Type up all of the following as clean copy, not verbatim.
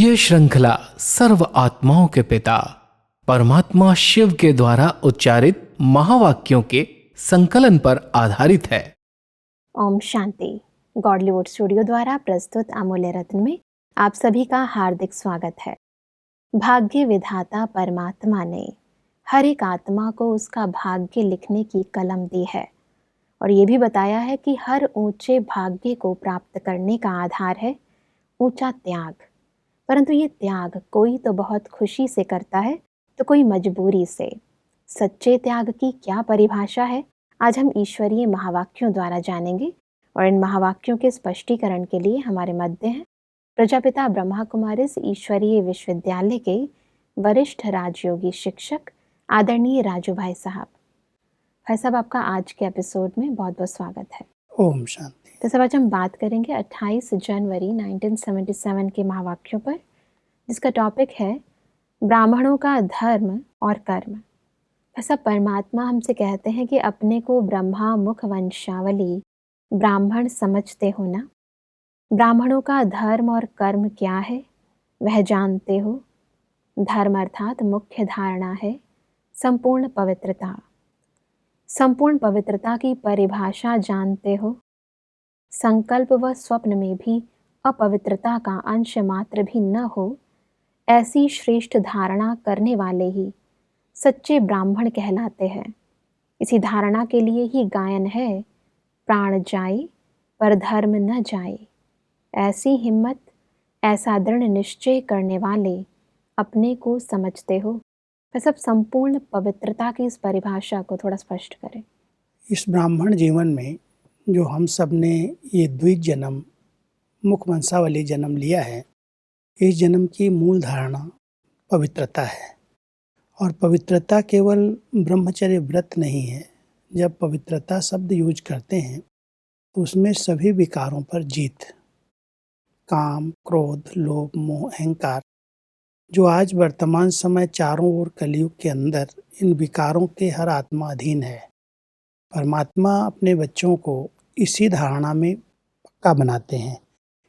ये श्रृंखला सर्व आत्माओं के पिता परमात्मा शिव के द्वारा उच्चारित महावाक्यों के संकलन पर आधारित है। ओम शांति। गॉडलीवुड स्टूडियो द्वारा प्रस्तुत अमूल्य रत्न में आप सभी का हार्दिक स्वागत है। भाग्य विधाता परमात्मा ने हर एक आत्मा को उसका भाग्य लिखने की कलम दी है और ये भी बताया है कि हर ऊंचे भाग्य को प्राप्त करने का आधार है ऊंचा त्याग। परंतु ये त्याग कोई तो बहुत खुशी से करता है तो कोई मजबूरी से। सच्चे त्याग की क्या परिभाषा है, आज हम ईश्वरीय महावाक्यों द्वारा जानेंगे और इन महावाक्यों के स्पष्टीकरण के लिए हमारे मध्य हैं प्रजापिता ब्रह्मा कुमारिस ईश्वरीय विश्वविद्यालय के वरिष्ठ राजयोगी शिक्षक आदरणीय राजू भाई साहब। भाई साहब, आपका आज के एपिसोड में बहुत बहुत स्वागत है। ओम शांति। तो सब आज हम बात करेंगे 28 जनवरी 1977 के महावाक्यों पर, जिसका टॉपिक है ब्राह्मणों का धर्म और कर्म। ऐसा परमात्मा हमसे कहते हैं कि अपने को ब्रह्मा मुख वंशावली ब्राह्मण समझते हो ना। ब्राह्मणों का धर्म और कर्म क्या है वह जानते हो। धर्म अर्थात मुख्य धारणा है संपूर्ण पवित्रता। संपूर्ण पवित्रता की परिभाषा जानते हो। संकल्प व स्वप्न में भी अपवित्रता का अंश मात्र भी न हो, ऐसी श्रेष्ठ धारणा करने वाले ही सच्चे ब्राह्मण कहलाते हैं। इसी धारणा के लिए ही गायन है, प्राण जाए पर धर्म न जाए। ऐसी हिम्मत, ऐसा दृढ़ निश्चय करने वाले अपने को समझते हो। वह सब संपूर्ण पवित्रता की इस परिभाषा को थोड़ा स्पष्ट करें। इस ब्राह्मण जीवन में जो हम सब ने ये द्विज जन्म मुख वंशावली जन्म लिया है, इस जन्म की मूल धारणा पवित्रता है। और पवित्रता केवल ब्रह्मचर्य व्रत नहीं है। जब पवित्रता शब्द यूज करते हैं तो उसमें सभी विकारों पर जीत, काम, क्रोध, लोभ, मोह, अहंकार, जो आज वर्तमान समय चारों ओर कलयुग के अंदर इन विकारों के हर आत्मा अधीन है। परमात्मा अपने बच्चों को इसी धारणा में पक्का बनाते हैं,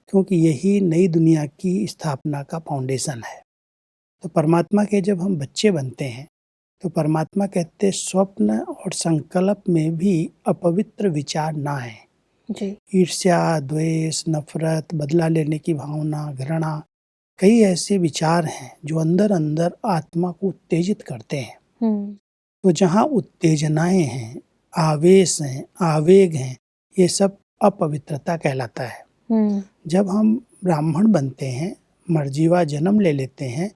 क्योंकि यही नई दुनिया की स्थापना का फाउंडेशन है। तो परमात्मा के जब हम बच्चे बनते हैं तो परमात्मा कहते स्वप्न और संकल्प में भी अपवित्र विचार ना आए। जी। ईर्ष्या, द्वेष, नफरत, बदला लेने की भावना, घृणा, कई ऐसे विचार हैं जो अंदर अंदर आत्मा को उत्तेजित करते हैं। तो जहाँ उत्तेजनाएं हैं, आवेश हैं, आवेग हैं, ये सब अपवित्रता कहलाता है। जब हम ब्राह्मण बनते हैं, मर्जीवा जन्म ले लेते हैं,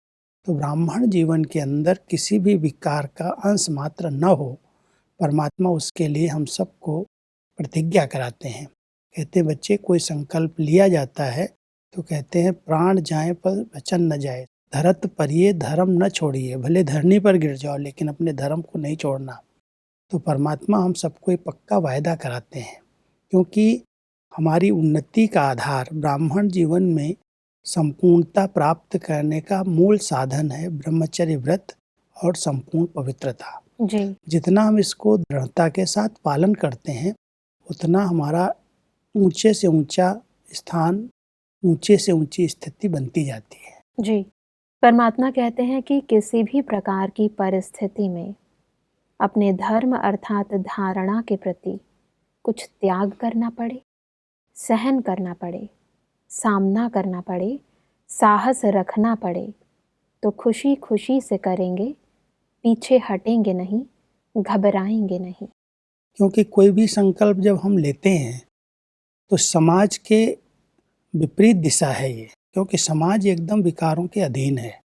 तो ब्राह्मण जीवन के अंदर किसी भी विकार का अंश मात्र न हो, परमात्मा उसके लिए हम सबको प्रतिज्ञा कराते हैं। कहते हैं बच्चे कोई संकल्प लिया जाता है तो कहते हैं प्राण जाए पर वचन न जाए, धरत परिये धर्म न छोड़िए। भले धरनी पर गिर जाओ लेकिन अपने धर्म को नहीं छोड़ना। तो परमात्मा हम सबको एक पक्का वायदा कराते हैं, क्योंकि हमारी उन्नति का आधार ब्राह्मण जीवन में संपूर्णता प्राप्त करने का मूल साधन है ब्रह्मचर्य व्रत और संपूर्ण पवित्रता। जी। जितना हम इसको दृढ़ता के साथ पालन करते हैं, उतना हमारा ऊंचे से ऊंचा स्थान, ऊंचे से ऊंची स्थिति बनती जाती है। जी। परमात्मा कहते हैं कि किसी भी प्रकार की परिस्थिति में अपने धर्म अर्थात धारणा के प्रति कुछ त्याग करना पड़े, सहन करना पड़े, सामना करना पड़े, साहस रखना पड़े तो खुशी खुशी से करेंगे, पीछे हटेंगे नहीं, घबराएंगे नहीं। क्योंकि कोई भी संकल्प जब हम लेते हैं तो समाज के विपरीत दिशा है ये, क्योंकि समाज एकदम विकारों के अधीन है।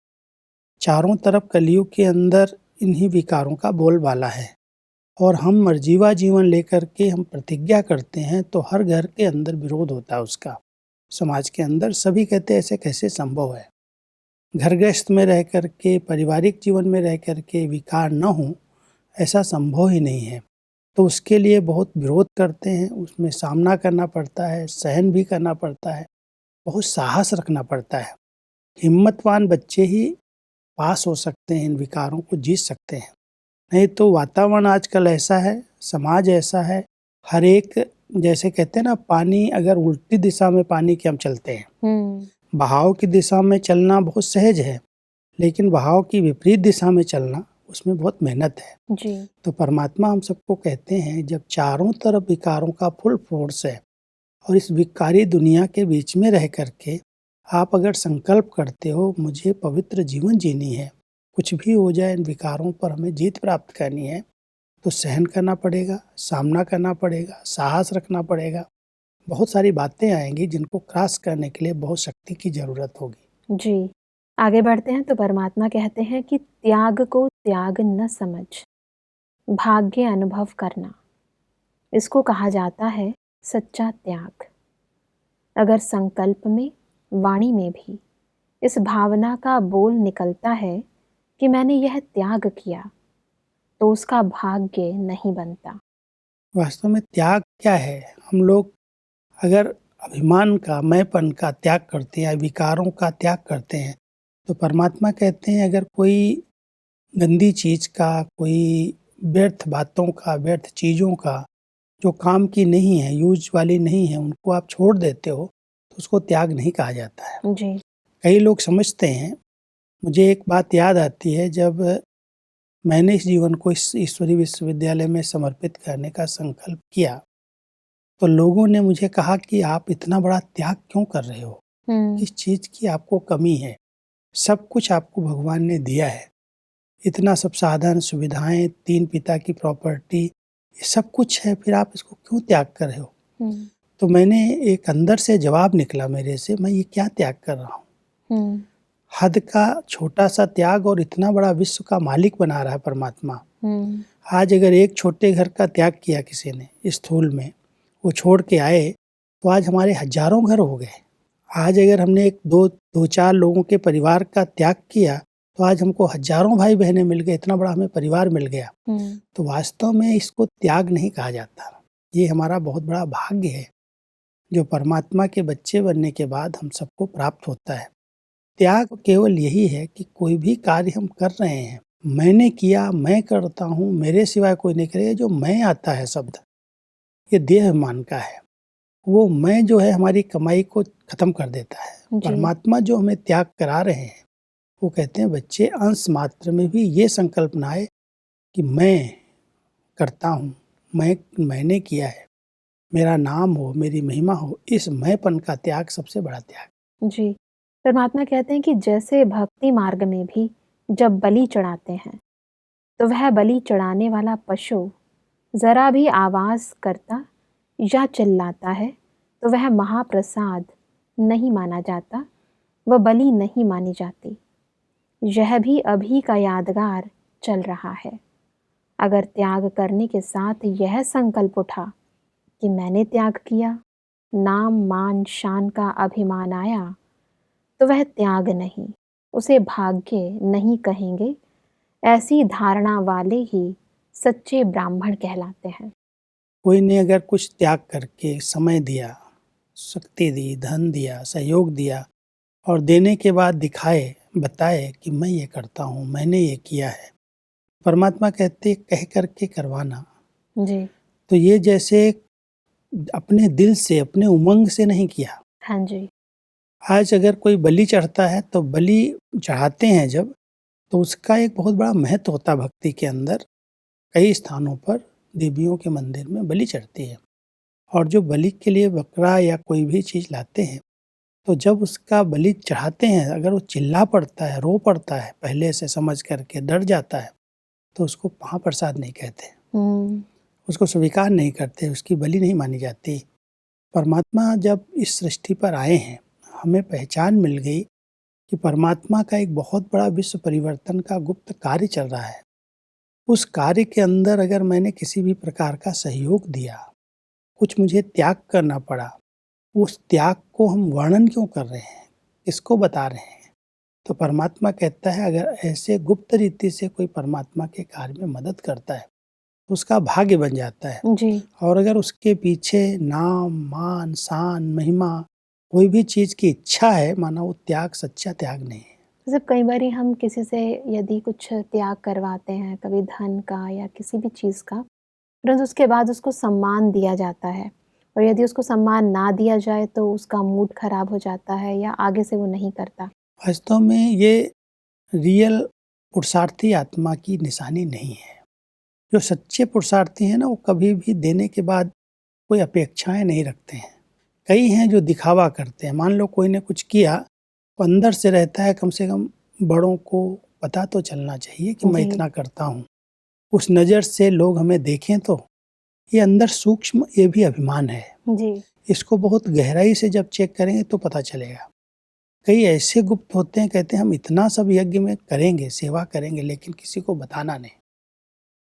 चारों तरफ कलयुग के अंदर इन्हीं विकारों का बोलबाला है और हम मर्जीवा जीवन लेकर के हम प्रतिज्ञा करते हैं तो हर घर के अंदर विरोध होता है उसका। समाज के अंदर सभी कहते हैं ऐसे कैसे संभव है। घर गृहस्थ में रह कर के, पारिवारिक जीवन में रह कर के विकार न हो, ऐसा संभव ही नहीं है। तो उसके लिए बहुत विरोध करते हैं, उसमें सामना करना पड़ता है, सहन भी करना पड़ता है, बहुत साहस रखना पड़ता है। हिम्मतवान बच्चे ही पास हो सकते हैं, इन विकारों को जीत सकते हैं। नहीं तो वातावरण आजकल ऐसा है, समाज ऐसा है, हर एक जैसे कहते हैं ना, पानी अगर उल्टी दिशा में पानी के हम चलते हैं, बहाव की दिशा में चलना बहुत सहज है, लेकिन बहाव की विपरीत दिशा में चलना उसमें बहुत मेहनत है। जी। तो परमात्मा हम सबको कहते हैं, जब चारों तरफ विकारों का फुल फोर्स है और इस विकारी दुनिया के बीच में रह करके आप अगर संकल्प करते हो मुझे पवित्र जीवन जीनी है, कुछ भी हो जाए इन विकारों पर हमें जीत प्राप्त करनी है, तो सहन करना पड़ेगा, सामना करना पड़ेगा, साहस रखना पड़ेगा। बहुत सारी बातें आएंगी जिनको क्रॉस करने के लिए बहुत शक्ति की ज़रूरत होगी। जी। आगे बढ़ते हैं तो परमात्मा कहते हैं कि त्याग को त्याग न समझ, भाग्य अनुभव करना, इसको कहा जाता है सच्चा त्याग। अगर संकल्प में, वाणी में भी इस भावना का बोल निकलता है कि मैंने यह त्याग किया, तो उसका भाग्य नहीं बनता। वास्तव में त्याग क्या है? हम लोग अगर अभिमान का, मैंपन का त्याग करते हैं, विकारों का त्याग करते हैं, तो परमात्मा कहते हैं अगर कोई गंदी चीज़ का, कोई व्यर्थ बातों का, व्यर्थ चीज़ों का, जो काम की नहीं है, यूज वाली नहीं है, उनको आप छोड़ देते हो, तो उसको त्याग नहीं कहा जाता है। जी। कई लोग समझते हैं, मुझे एक बात याद आती है, जब मैंने इस जीवन को इस ईश्वरीय विश्वविद्यालय में समर्पित करने का संकल्प किया, तो लोगों ने मुझे कहा कि आप इतना बड़ा त्याग क्यों कर रहे हो? किस चीज़ की आपको कमी है? सब कुछ आपको भगवान ने दिया है, इतना सब साधन, सुविधाएं, 3 पिता की प्रॉपर्टी, ये सब कुछ है, फिर आप इसको क्यों त्याग कर रहे हो? तो मैंने एक अंदर से जवाब निकला मेरे से, मैं ये क्या त्याग कर रहा हूँ? हद का छोटा सा त्याग और इतना बड़ा विश्व का मालिक बना रहा है परमात्मा। आज अगर एक छोटे घर का त्याग किया किसी ने स्थूल में, वो छोड़ के आए, तो आज हमारे हजारों घर हो गए। आज अगर हमने एक दो चार लोगों के परिवार का त्याग किया, तो आज हमको हजारों भाई बहनें मिल गए, इतना बड़ा हमें परिवार मिल गया। तो वास्तव में इसको त्याग नहीं कहा जाता, ये हमारा बहुत बड़ा भाग्य है जो परमात्मा के बच्चे बनने के बाद हम सबको प्राप्त होता है। त्याग केवल यही है कि कोई भी कार्य हम कर रहे हैं, मैंने किया, मैं करता हूँ, मेरे सिवाय कोई नहीं करेगा, जो मैं आता है शब्द, ये देह अभिमान का है। वो मैं जो है हमारी कमाई को खत्म कर देता है। परमात्मा जो हमें त्याग करा रहे हैं, वो कहते हैं बच्चे अंश मात्र में भी ये संकल्पना है कि मैं करता हूँ, मैंने किया है, मेरा नाम हो, मेरी महिमा हो, इस मैंपन का त्याग सबसे बड़ा त्याग। जी। परमात्मा कहते हैं कि जैसे भक्ति मार्ग में भी जब बलि चढ़ाते हैं, तो वह बलि चढ़ाने वाला पशु जरा भी आवाज करता या चिल्लाता है तो वह महाप्रसाद नहीं माना जाता, वह बलि नहीं मानी जाती। यह भी अभी का यादगार चल रहा है। अगर त्याग करने के साथ यह संकल्प उठा कि मैंने त्याग किया, नाम मान शान का अभिमान आया, तो वह त्याग नहीं, उसे भाग्य नहीं कहेंगे। ऐसी धारणा वाले ही सच्चे ब्राह्मण कहलाते हैं। कोई ने अगर कुछ त्याग करके समय दिया, शक्ति दी, धन दिया, सहयोग दिया और देने के बाद दिखाए, बताए कि मैं ये करता हूँ, मैंने ये किया है, परमात्मा कहते कह करके करवाना। जी। तो ये जैसे अपने दिल से, अपने उमंग से नहीं किया। हाँ जी। आज अगर कोई बलि चढ़ता है, तो बलि चढ़ाते हैं जब, तो उसका एक बहुत बड़ा महत्व होता है भक्ति के अंदर। कई स्थानों पर देवियों के मंदिर में बलि चढ़ती है, और जो बलि के लिए बकरा या कोई भी चीज़ लाते हैं, तो जब उसका बलि चढ़ाते हैं, अगर वो चिल्ला पड़ता है, रो पड़ता है, पहले से समझ करके डर जाता है, तो उसको महाप्रसाद नहीं कहते, उसको स्वीकार नहीं करते, उसकी बलि नहीं मानी जाती। परमात्मा जब इस सृष्टि पर आए हैं, हमें पहचान मिल गई कि परमात्मा का एक बहुत बड़ा विश्व परिवर्तन का गुप्त कार्य चल रहा है। उस कार्य के अंदर अगर मैंने किसी भी प्रकार का सहयोग दिया, कुछ मुझे त्याग करना पड़ा, उस त्याग को हम वर्णन क्यों कर रहे हैं, किसको बता रहे हैं? तो परमात्मा कहता है अगर ऐसे गुप्त रीति से कोई परमात्मा के कार्य में मदद करता है, तो उसका भाग्य बन जाता है। जी। और अगर उसके पीछे नाम, मान, शान, महिमा, कोई भी चीज़ की इच्छा है, माना वो त्याग सच्चा त्याग नहीं है। जब कई बार हम किसी से यदि कुछ त्याग करवाते हैं, कभी धन का या किसी भी चीज़ का, परंतु उसके बाद उसको सम्मान दिया जाता है और यदि उसको सम्मान ना दिया जाए तो उसका मूड खराब हो जाता है या आगे से वो नहीं करता। वास्तव में ये रियल पुरुषार्थी आत्मा की निशानी नहीं है। जो सच्चे पुरुषार्थी हैं ना, वो कभी भी देने के बाद कोई अपेक्षाएं नहीं रखते हैं। कई हैं जो दिखावा करते हैं। मान लो कोई ने कुछ किया तो अंदर से रहता है कम से कम बड़ों को पता तो चलना चाहिए कि मैं जी। इतना करता हूँ, उस नज़र से लोग हमें देखें तो। ये अंदर सूक्ष्म ये भी अभिमान है। जी। इसको बहुत गहराई से जब चेक करेंगे तो पता चलेगा। कई ऐसे गुप्त होते हैं, कहते हैं हम इतना सब यज्ञ में करेंगे, सेवा करेंगे, लेकिन किसी को बताना नहीं।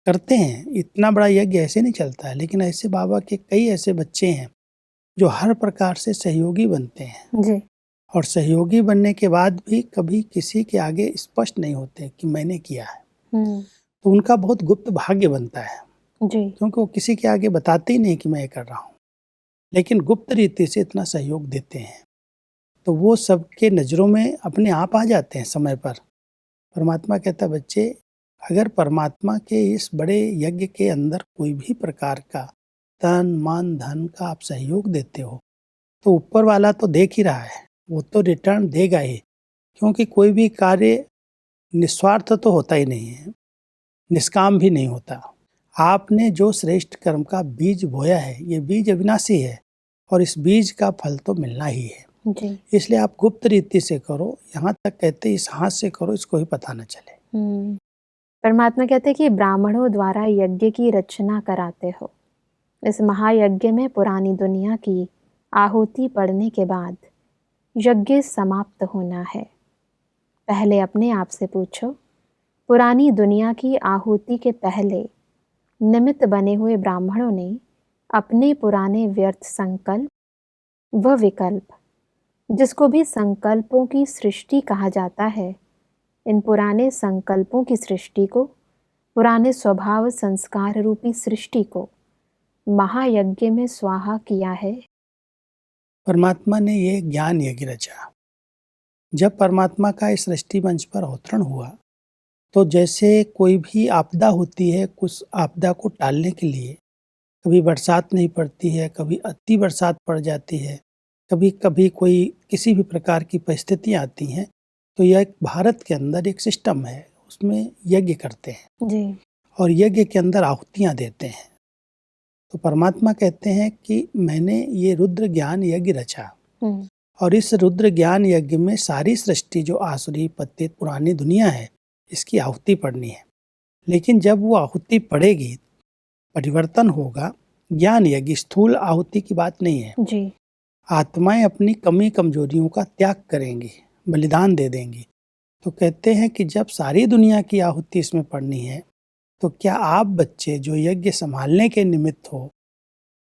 करते हैं, इतना बड़ा यज्ञ ऐसे नहीं चलता है। लेकिन ऐसे बाबा के कई ऐसे बच्चे हैं जो हर प्रकार से सहयोगी बनते हैं, जी। और सहयोगी बनने के बाद भी कभी किसी के आगे स्पष्ट नहीं होते कि मैंने किया है। तो उनका बहुत गुप्त भाग्य बनता है, जी। क्योंकि वो किसी के आगे बताते ही नहीं कि मैं ये कर रहा हूँ, लेकिन गुप्त रीति से इतना सहयोग देते हैं। तो वो सबके नज़रों में अपने आप आ जाते हैं समय पर। परमात्मा कहता, बच्चे अगर परमात्मा के इस बड़े यज्ञ के अंदर कोई भी प्रकार का तन मन धन का आप सहयोग देते हो तो ऊपर वाला तो देख ही रहा है, वो तो रिटर्न देगा ही। क्योंकि कोई भी कार्य निस्वार्थ तो होता ही नहीं है, निष्काम भी नहीं होता। आपने जो श्रेष्ठ कर्म का बीज बोया है, ये बीज अविनाशी है और इस बीज का फल तो मिलना ही है। जी। इसलिए आप गुप्त रीति से करो। यहाँ तक कहते इस हाथ से करो, इसको ही पता न चले। परमात्मा कहते कि ब्राह्मणों द्वारा यज्ञ की रचना कराते हो। इस महायज्ञ में पुरानी दुनिया की आहुति पड़ने के बाद यज्ञ समाप्त होना है। पहले अपने आप से पूछो, पुरानी दुनिया की आहुति के पहले निमित्त बने हुए ब्राह्मणों ने अपने पुराने व्यर्थ संकल्प व विकल्प, जिसको भी संकल्पों की सृष्टि कहा जाता है, इन पुराने संकल्पों की सृष्टि को, पुराने स्वभाव संस्कार रूपी सृष्टि को महायज्ञ में स्वाहा किया है। परमात्मा ने ये ज्ञान यज्ञ रचा। जब परमात्मा का इस सृष्टि मंच पर अवतरण हुआ तो जैसे कोई भी आपदा होती है, कुछ आपदा को टालने के लिए कभी बरसात नहीं पड़ती है, कभी अति बरसात पड़ जाती है, कभी कभी कोई किसी भी प्रकार की परिस्थितियाँ आती हैं, तो यह भारत के अंदर एक सिस्टम है, उसमें यज्ञ करते हैं जी। और यज्ञ के अंदर आहुतियाँ देते हैं। तो परमात्मा कहते हैं कि मैंने ये रुद्र ज्ञान यज्ञ रचा और इस रुद्र ज्ञान यज्ञ में सारी सृष्टि जो आसुरी पतित पुरानी दुनिया है, इसकी आहुति पड़नी है। लेकिन जब वो आहुति पड़ेगी, परिवर्तन होगा। ज्ञान यज्ञ स्थूल आहुति की बात नहीं है जी। आत्माएं अपनी कमी कमजोरियों का त्याग करेंगी, बलिदान दे देंगी। तो कहते हैं कि जब सारी दुनिया की आहुति इसमें पड़नी है, तो क्या आप बच्चे जो यज्ञ संभालने के निमित्त हो,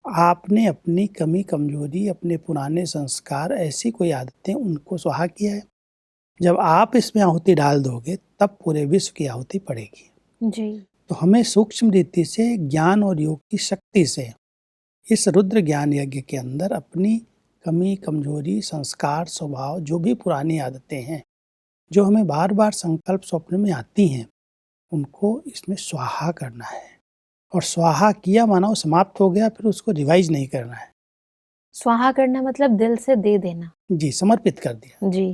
आपने अपनी कमी कमजोरी, अपने पुराने संस्कार, ऐसी कोई आदतें उनको स्वाहा किया है? जब आप इसमें आहुति डाल दोगे तब पूरे विश्व की आहुति पड़ेगी। जी। तो हमें सूक्ष्म रीति से ज्ञान और योग की शक्ति से इस रुद्र ज्ञान यज्ञ के अंदर अपनी कमी कमजोरी, संस्कार, स्वभाव, जो भी पुरानी आदतें हैं जो हमें बार बार संकल्प स्वप्न में आती हैं, उनको इसमें स्वाहा करना है। और स्वाहा किया माना वो समाप्त हो गया, फिर उसको रिवाइज नहीं करना है। स्वाहा करना मतलब दिल से दे देना। जी, समर्पित कर दिया। जी।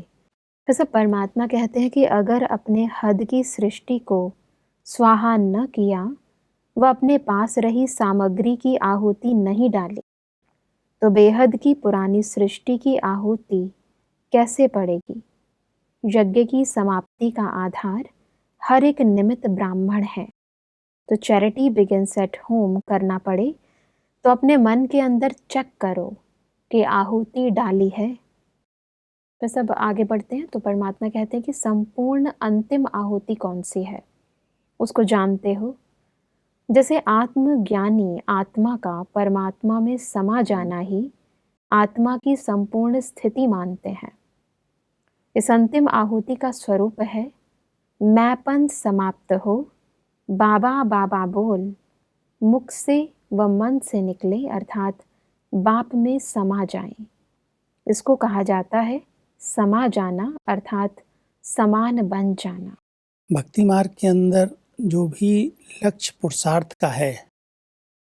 तो सब परमात्मा कहते हैं कि अगर अपने हद की सृष्टि को स्वाहा न किया व अपने पास रही सामग्री की आहुति नहीं डाली, तो बेहद की पुरानी सृष्टि की आहुति कैसे पड़ेगी। यज्ञ की समाप्ति का आधार हर एक निमित्त ब्राह्मण है। तो चैरिटी बिगिंस एट होम करना पड़े तो अपने मन के अंदर चेक करो कि आहुति डाली है। बस अब आगे बढ़ते हैं। तो परमात्मा कहते हैं कि संपूर्ण अंतिम आहुति कौन सी है, उसको जानते हो। जैसे आत्मज्ञानी आत्मा का परमात्मा में समा जाना ही आत्मा की संपूर्ण स्थिति मानते हैं। इस अंतिम आहुति का स्वरूप है मैंपन समाप्त हो, बाबा बाबा बोल मुख से व मन से निकले, अर्थात बाप में समा जाएं। इसको कहा जाता है समा जाना, अर्थात समान बन जाना। भक्ति मार्ग के अंदर जो भी लक्ष्य पुरुषार्थ का है,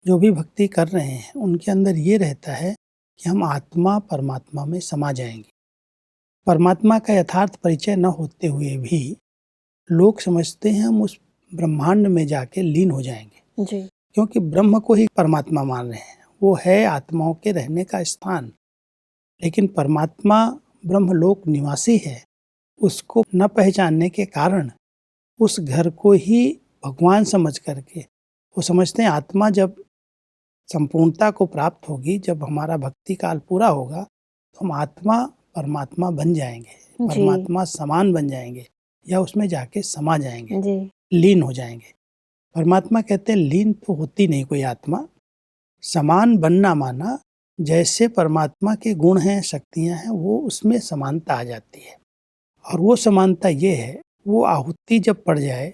जो भी भक्ति कर रहे हैं, उनके अंदर ये रहता है कि हम आत्मा परमात्मा में समा जाएंगे। परमात्मा का यथार्थ परिचय न होते हुए भी लोग समझते हैं हम उस ब्रह्मांड में जाके लीन हो जाएंगे जी। क्योंकि ब्रह्म को ही परमात्मा मान रहे हैं, वो है आत्माओं के रहने का स्थान। लेकिन परमात्मा ब्रह्मलोक निवासी है, उसको न पहचानने के कारण उस घर को ही भगवान समझ करके वो समझते हैं आत्मा जब संपूर्णता को प्राप्त होगी, जब हमारा भक्ति काल पूरा होगा तो हम आत्मा परमात्मा बन जाएंगे, जी। परमात्मा समान बन जाएंगे या उसमें जाके समा जाएंगे, जी। लीन हो जाएंगे। परमात्मा कहते हैं लीन तो होती नहीं कोई आत्मा, समान बनना माना जैसे परमात्मा के गुण हैं, शक्तियां हैं, वो उसमें समानता आ जाती है। और वो समानता ये है, वो आहुति जब पड़ जाए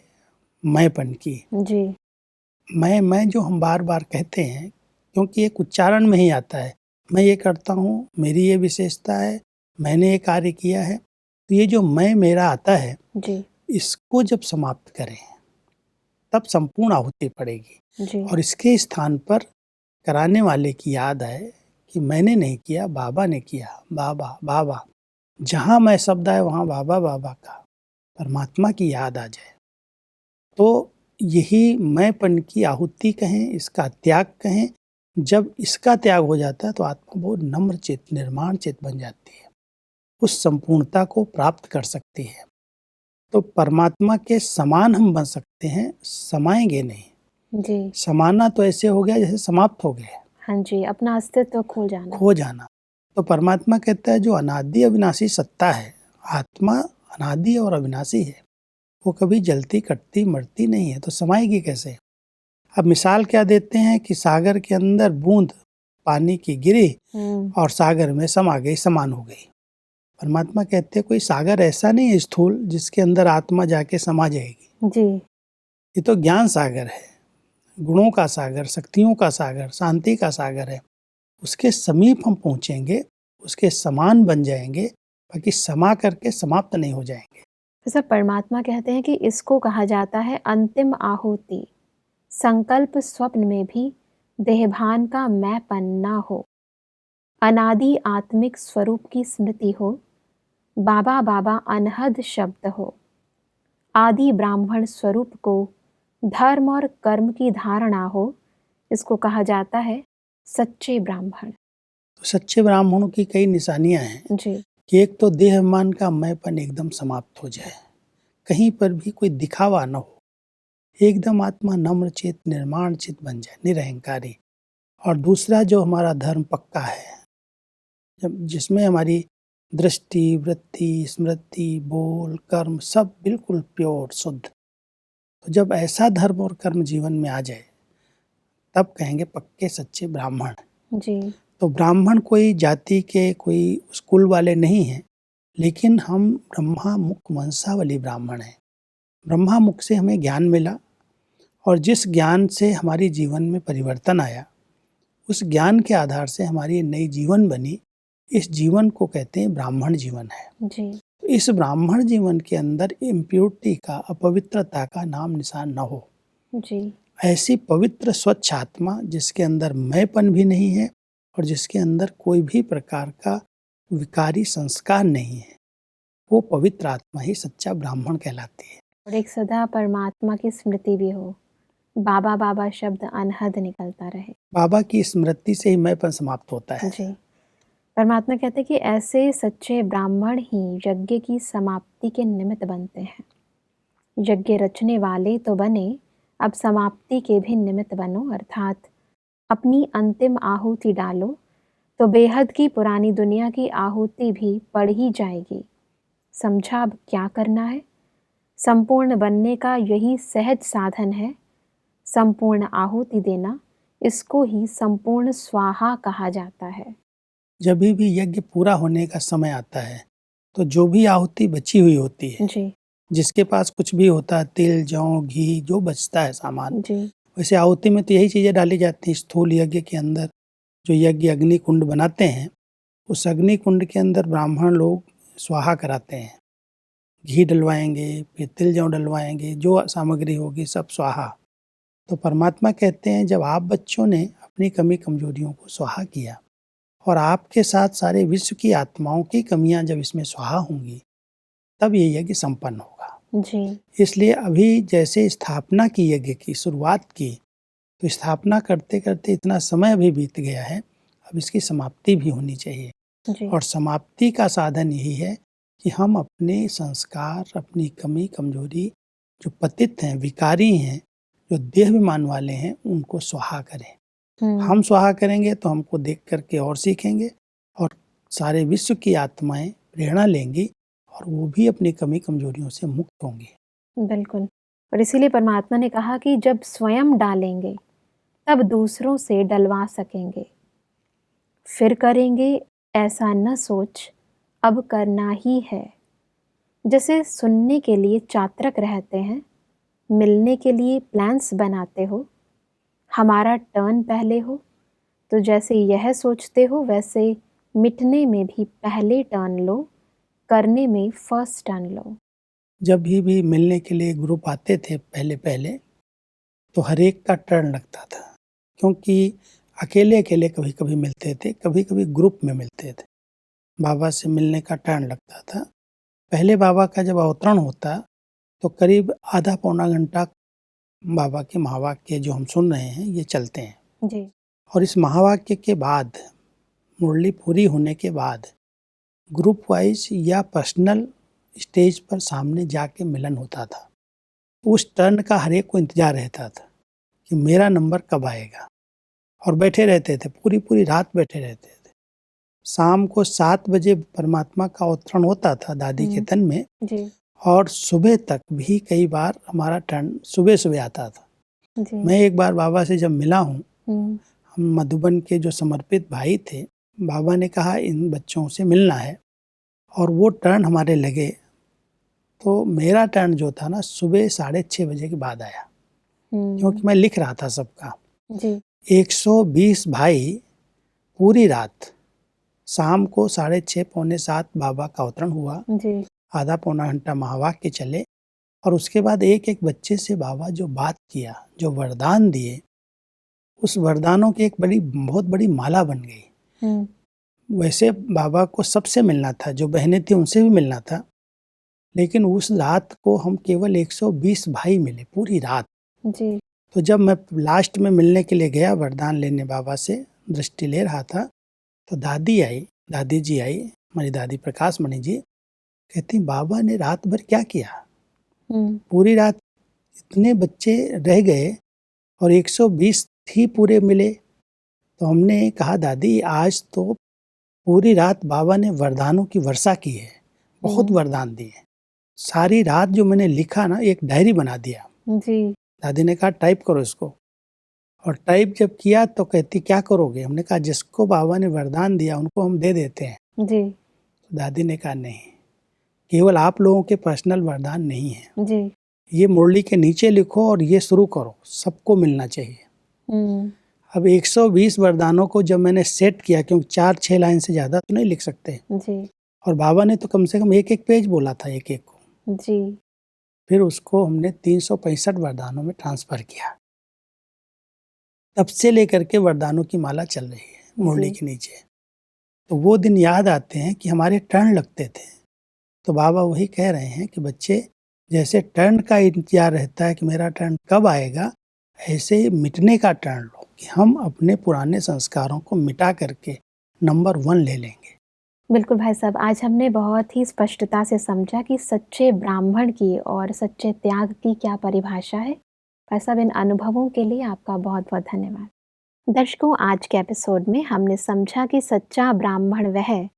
मैंपन की, जी। मैं जो हम बार बार कहते हैं, क्योंकि एक उच्चारण में ही आता है, मैं ये करता हूँ, मेरी ये विशेषता है, मैंने ये कार्य किया है, तो ये जो मैं मेरा आता है जी। इसको जब समाप्त करें तब संपूर्ण आहुति पड़ेगी। जी। और इसके स्थान पर कराने वाले की याद आए कि मैंने नहीं किया, बाबा ने किया, बाबा बाबा, जहाँ मैं शब्द आए वहाँ बाबा बाबा का परमात्मा की याद आ जाए, तो यही मैंपन की आहुति कहें, इसका त्याग कहें। जब इसका त्याग हो जाता है तो आत्मा बहुत नम्र चित्त, निर्माण चित्त बन जाती है, उस संपूर्णता को प्राप्त कर सकती है। तो परमात्मा के समान हम बन सकते हैं, समाएंगे नहीं। जी। समाना तो ऐसे हो गया जैसे समाप्त हो गया, हाँ जी, अपना अस्तित्व खो जाना। खो जाना। तो परमात्मा कहता है जो अनादि अविनाशी सत्ता है, आत्मा अनादि और अविनाशी है, वो कभी जलती कटती मरती नहीं है, तो समाएगी कैसे? अब मिसाल क्या देते हैं कि सागर के अंदर बूंद पानी की गिरी और सागर में समा गई, समान हो गई। परमात्मा कहते हैं कोई सागर ऐसा नहीं है स्थूल जिसके अंदर आत्मा जाके समा जाएगी। जी। ये तो ज्ञान सागर है, गुणों का सागर, शक्तियों का सागर, शांति का सागर है। उसके समीप हम पहुंचेंगे, उसके समान बन जाएंगे, बाकी समा करके समाप्त नहीं हो जाएंगे। तो सर परमात्मा कहते हैं कि इसको कहा जाता है अंतिम आहुति। संकल्प स्वप्न में भी देहभान का मैंपन ना हो, अनादि आत्मिक स्वरूप की स्मृति हो, बाबा बाबा अनहद शब्द हो, आदि ब्राह्मण स्वरूप को धर्म और कर्म की धारणा हो, इसको कहा जाता है सच्चे ब्राह्मण। तो सच्चे ब्राह्मणों की कई निशानियां हैं जी। कि एक तो देहमान का मैंपन एकदम समाप्त हो जाए, कहीं पर भी कोई दिखावा न हो, एकदम आत्मा नम्र चित, निर्माण चित बन जाए, निरहंकारी। और दूसरा जो हमारा धर्म पक्का है, जिसमें हमारी दृष्टि, वृत्ति, स्मृति, बोल, कर्म सब बिल्कुल प्योर, शुद्ध, तो जब ऐसा धर्म और कर्म जीवन में आ जाए तब कहेंगे पक्के सच्चे ब्राह्मण। जी। तो ब्राह्मण कोई जाति के, कोई कुल वाले नहीं हैं, लेकिन हम ब्रह्मा मुख वंशावली ब्राह्मण हैं। ब्रह्मा मुख से हमें ज्ञान मिला और जिस ज्ञान से हमारी जीवन में परिवर्तन आया, उस ज्ञान के आधार से हमारी नई जीवन बनी। इस जीवन को कहते हैं ब्राह्मण जीवन है। जी। तो इस ब्राह्मण जीवन के अंदर इम्प्योरिटी का, अपवित्रता का नाम निशान न हो। जी। ऐसी पवित्र स्वच्छ आत्मा जिसके अंदर मैंपन भी नहीं है और जिसके अंदर कोई भी प्रकार का विकारी संस्कार नहीं है, वो पवित्र आत्मा ही सच्चा ब्राह्मण कहलाती है। और एक सदा परमात्मा की स्मृति भी हो, बाबा बाबा शब्द अनहद निकलता रहे। बाबा की स्मृति से ही मैंपन समाप्त होता है। जी। परमात्मा कहते हैं कि ऐसे सच्चे ब्राह्मण ही यज्ञ की समाप्ति के निमित्त बनते हैं। यज्ञ रचने वाले तो बने, अब समाप्ति के भी निमित्त बनो, अर्थात अपनी अंतिम आहुति डालो तो बेहद की पुरानी दुनिया की आहुति भी पड़ ही जाएगी। समझा अब क्या करना है? संपूर्ण बनने का यही सहज साधन है। संपूर्ण आहुति देना, इसको ही संपूर्ण स्वाहा कहा जाता है। जब भी यज्ञ पूरा होने का समय आता है तो जो भी आहुति बची हुई होती है, जी। जिसके पास कुछ भी होता है, तिल, जौ, घी, जो बचता है सामान, जी। वैसे आहुति में तो यही चीज़ें डाली जाती हैं। स्थूल यज्ञ के अंदर जो यज्ञ अग्नि कुंड बनाते हैं, उस अग्नि कुंड के अंदर ब्राह्मण लोग स्वाहा कराते हैं। घी डलवाएंगे, फिर तिल जौ डलवाएंगे, जो सामग्री होगी सब स्वाहा। तो परमात्मा कहते हैं जब आप बच्चों ने अपनी कमी कमजोरियों को स्वाहा किया और आपके साथ सारे विश्व की आत्माओं की कमियां जब इसमें स्वाहा होंगी, तब ये यज्ञ संपन्न होगा। जी। इसलिए अभी जैसे स्थापना की, यज्ञ की शुरुआत की, तो स्थापना करते करते इतना समय अभी बीत गया है, अब इसकी समाप्ति भी होनी चाहिए। जी। और समाप्ति का साधन यही है कि हम अपने संस्कार, अपनी कमी कमजोरी, जो पतित हैं, विकारी हैं, जो देहाभिमान वाले हैं, उनको स्वाहा करें। हम स्वाहा करेंगे तो हमको देख करके और सीखेंगे, और सारे विश्व की आत्माएं प्रेरणा लेंगी, और वो भी अपनी कमी कमजोरियों से मुक्त होंगी। बिल्कुल। और इसीलिए परमात्मा ने कहा कि जब स्वयं डालेंगे तब दूसरों से डलवा सकेंगे, फिर करेंगे ऐसा न सोच, अब करना ही है। जैसे सुनने के लिए चातरक रहते हैं, मिलने के लिए प्लान्स बनाते हो, हमारा टर्न पहले हो, तो जैसे यह सोचते हो वैसे मिटने में भी पहले टर्न लो, करने में फर्स्ट टर्न लो। जब भी मिलने के लिए ग्रुप आते थे पहले पहले, तो हर एक का टर्न लगता था, क्योंकि अकेले अकेले कभी कभी मिलते थे, कभी कभी ग्रुप में मिलते थे। बाबा से मिलने का टर्न लगता था। पहले बाबा का जब अवतरण होता, तो करीब आधा पौना घंटा बाबा के महावाक्य जो हम सुन रहे हैं ये चलते हैं। जी। और इस महावाक्य के बाद, मुरली पूरी होने के बाद, ग्रुप वाइज या पर्सनल स्टेज पर सामने जाके मिलन होता था। उस टर्न का हर एक को इंतजार रहता था कि मेरा नंबर कब आएगा, और बैठे रहते थे, पूरी पूरी रात बैठे रहते थे। शाम को 7 बजे परमात्मा का अवतरण होता था दादी के तन में, जी। और सुबह तक भी कई बार हमारा टर्न सुबह सुबह आता था। जी। मैं एक बार बाबा से जब मिला हूँ, हम्म। हम मधुबन के जो समर्पित भाई थे, बाबा ने कहा इन बच्चों से मिलना है, और वो टर्न हमारे लगे। तो मेरा टर्न जो था ना, सुबह 6:30 बजे के बाद आया, क्योंकि मैं लिख रहा था सबका। जी। 120 भाई पूरी रात, शाम को 6:30 पौने 7 बाबा का अवतरण हुआ, जी। आधा पौना घंटा महावाक्य चले, और उसके बाद एक एक बच्चे से बाबा जो बात किया, जो वरदान दिए, उस वरदानों की एक बहुत बड़ी माला बन गई। वैसे बाबा को सबसे मिलना था, जो बहनें थी उनसे भी मिलना था, लेकिन उस रात को हम केवल 120 भाई मिले पूरी रात। जी। तो जब मैं लास्ट में मिलने के लिए गया, वरदान लेने बाबा से दृष्टि ले रहा था, तो दादी जी आई, हमारी दादी प्रकाश मणि जी, कहती बाबा ने रात भर क्या किया, पूरी रात इतने बच्चे रह गए और 120 ही पूरे मिले। तो हमने कहा दादी आज तो पूरी रात बाबा ने वरदानों की वर्षा की है, बहुत वरदान दिए। सारी रात जो मैंने लिखा ना, एक डायरी बना दिया। जी। दादी ने कहा टाइप करो इसको, और टाइप जब किया तो कहती क्या करोगे, हमने कहा जिसको बाबा ने वरदान दिया उनको हम दे देते हैं। जी। तो दादी ने कहा नहीं, केवल आप लोगों के पर्सनल वरदान नहीं है जी। ये मुरली के नीचे लिखो और ये शुरू करो, सबको मिलना चाहिए। अब 120 वरदानों को जब मैंने सेट किया, क्योंकि 4-6 लाइन से ज़्यादा तो नहीं लिख सकते जी। और बाबा ने तो कम से कम एक पेज बोला था, एक को। जी। फिर उसको हमने 365 वरदानों में ट्रांसफ़र किया। तब से लेकर के वरदानों की माला चल रही है मुरली के नीचे। तो वो दिन याद आते हैं कि हमारे टर्न लगते थे। तो बाबा वही कह रहे हैं कि बच्चे, जैसे टर्न का इंतजार रहता है कि मेरा टर्न कब आएगा, ऐसे ही मिटने का टर्न लो, कि हम अपने पुराने संस्कारों को मिटा करके नंबर 1 ले लेंगे। बिल्कुल भाई साहब, आज हमने बहुत ही स्पष्टता से समझा कि सच्चे ब्राह्मण की और सच्चे त्याग की क्या परिभाषा है। भाई साहब, इन अनुभवों के लिए आपका बहुत बहुत धन्यवाद। दर्शकों, आज के एपिसोड में हमने समझा कि सच्चा ब्राह्मण वह है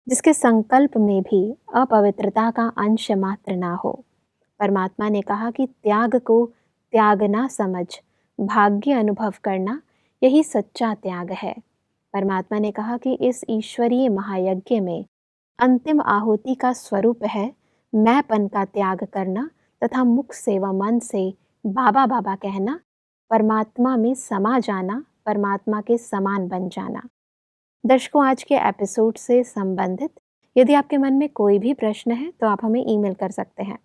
जिसके संकल्प में भी अपवित्रता का अंश मात्र ना हो। परमात्मा ने कहा कि त्याग को त्याग ना समझ भाग्य अनुभव करना, यही सच्चा त्याग है। परमात्मा ने कहा कि इस ईश्वरीय महायज्ञ में अंतिम आहुति का स्वरूप है मैंपन का त्याग करना तथा मुख से व मन से बाबा बाबा कहना, परमात्मा में समा जाना, परमात्मा के समान बन जाना। दर्शकों, आज के एपिसोड से संबंधित यदि आपके मन में कोई भी प्रश्न है तो आप हमें ईमेल कर सकते हैं।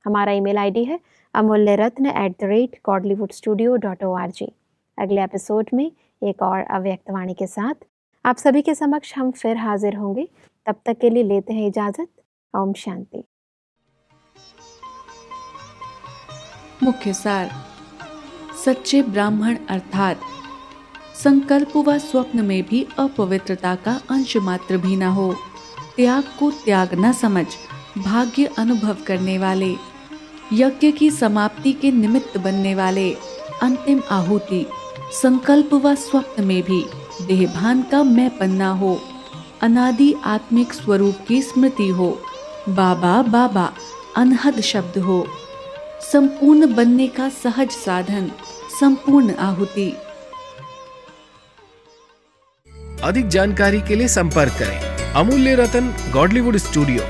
हमारा ईमेल आईडी है amulyaratna@godlywoodstudio.org। अगले एपिसोड में एक और अव्यक्त वाणी के साथ आप सभी के समक्ष हम फिर हाजिर होंगे, तब तक के लिए लेते हैं इजाजत। ओम शांति। मुख्य सार। सच्चे ब्राह्मण अर्थात संकल्प व स्वप्न में भी अपवित्रता का अंश मात्र भी न हो, त्याग को त्याग न समझ भाग्य अनुभव करने वाले, यज्ञ की समाप्ति के निमित्त बनने वाले, अंतिम आहुति संकल्प व स्वप्न में भी देहभान का मैंपन न हो, अनादि आत्मिक स्वरूप की स्मृति हो, बाबा बाबा अनहद शब्द हो, संपूर्ण बनने का सहज साधन संपूर्ण आहुति। अधिक जानकारी के लिए संपर्क करें Amulya Ratan Godlywood studio,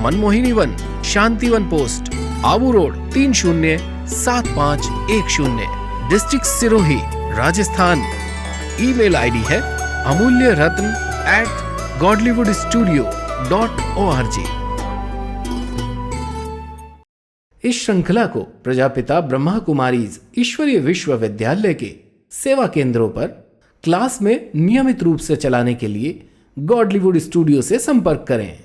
Manmohini one, Shantivan post, Abu road 307510, district Sirohi, Rajasthan. Email ID है amulyaratn@godlywoodstudio.org। इस श्रृंखला को प्रजापिता ब्रह्मा कुमारीज ईश्वरीय विश्वविद्यालय के सेवा केंद्रों पर क्लास में नियमित रूप से चलाने के लिए गॉडलीवुड स्टूडियो से संपर्क करें।